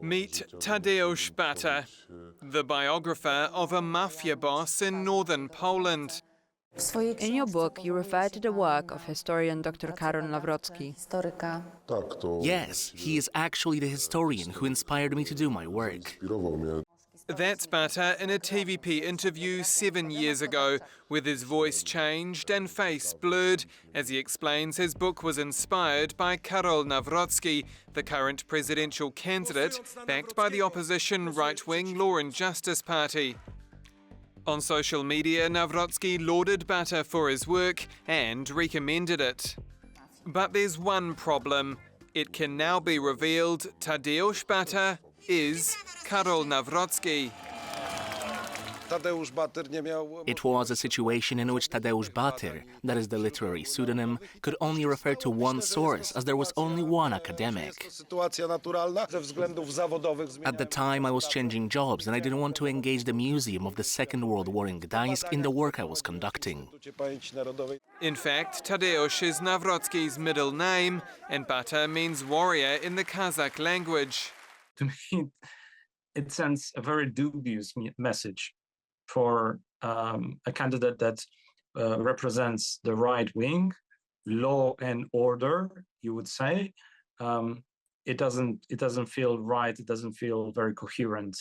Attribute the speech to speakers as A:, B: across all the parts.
A: Meet Tadeusz Bata, the biographer of a mafia boss in northern Poland.
B: In your book, you refer to the work of historian Dr. Karol Nawrocki.
C: Yes, he is actually the historian who inspired me to do my work.
A: That's Bata in a TVP interview 7 years ago, with his voice changed and face blurred, as he explains his book was inspired by Karol Nawrocki, the current presidential candidate, backed by the opposition right-wing Law and Justice Party. On social media, Nawrocki lauded Bata for his work and recommended it. But there's one problem. It can now be revealed Tadeusz Bata is Karol Nawrocki.
C: It was a situation in which Tadeusz Batyr, that is the literary pseudonym, could only refer to one source, as there was only one academic. At the time, I was changing jobs, and I didn't want to engage the Museum of the Second World War in Gdańsk in the work I was conducting.
A: In fact, Tadeusz is Nawrocki's middle name, and Bata means warrior in the Kazakh language.
D: To me, it sends a very dubious message for a candidate that represents the right wing, law and order, you would say. It doesn't feel right. It doesn't feel very coherent.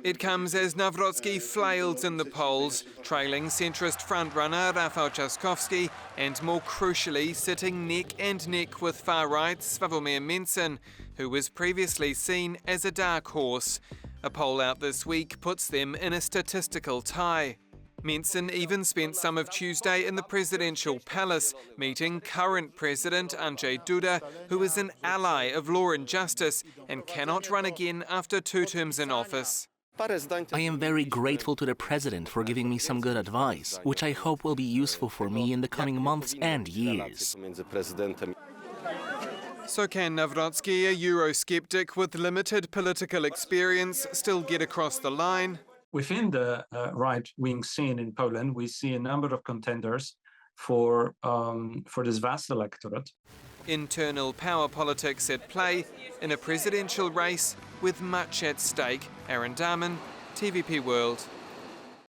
A: It comes as Nawrocki flails in the polls, trailing centrist frontrunner Rafał Trzaskowski, and more crucially, sitting neck and neck with far-right Sławomir Mencen, who was previously seen as a dark horse. A poll out this week puts them in a statistical tie. Mencen even spent some of Tuesday in the presidential palace, meeting current President Andrzej Duda, who is an ally of Law and Justice and cannot run again after 2 terms in office.
C: I am very grateful to the President for giving me some good advice, which I hope will be useful for me in the coming months and years.
A: So can Nawrocki, a Eurosceptic with limited political experience, still get across the line?
D: Within the right-wing scene in Poland, we see a number of contenders for this vast electorate.
A: Internal power politics at play in a presidential race with much at stake. Aaron Darman, TVP World.